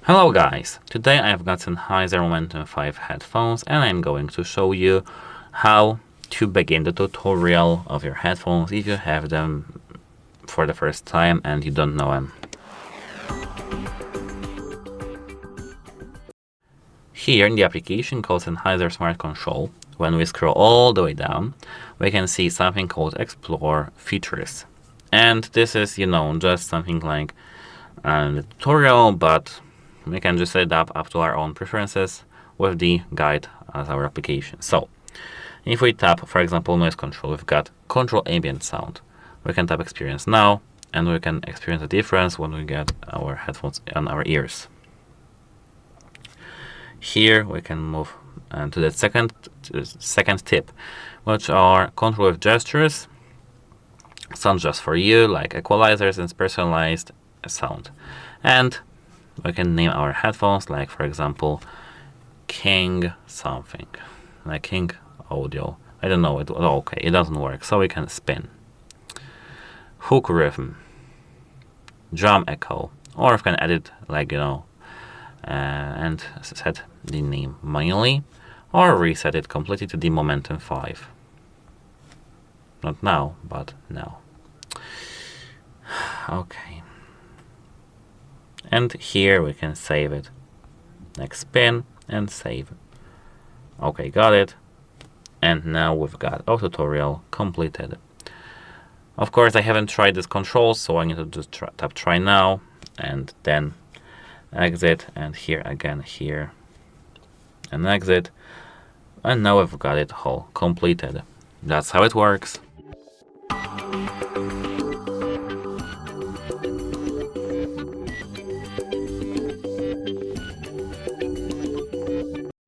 Hello guys, today I've got Sennheiser Momentum 5 headphones and I'm going to show you how to begin the tutorial of your headphones if you have them for the first time and you don't know them. Here in the application called Sennheiser Smart Control, when we scroll all the way down, we can see something called Explore Features. And this is, just something like the tutorial, but we can just set it up to our own preferences with the guide as our application. So if we tap, for example, noise control, we've got control ambient sound. We can tap experience now, and we can experience the difference when we get our headphones on our ears. Here we can move to the second tip, which are control with gestures. Sound just for you, like equalizers and personalized sound. And we can name our headphones, like for example, King something, like King Audio. I don't know, okay, it doesn't work, so we can spin. Hook rhythm, drum echo, or we can edit and set the name manually, or reset it completely to the Momentum 5. Not now, but now. Okay. And here we can save it. Next spin and save. Okay, got it. And now we've got our tutorial completed. Of course, I haven't tried this control, so I need to just tap try now and then exit, and here again, here and exit. And now we've got it all completed. That's how it works.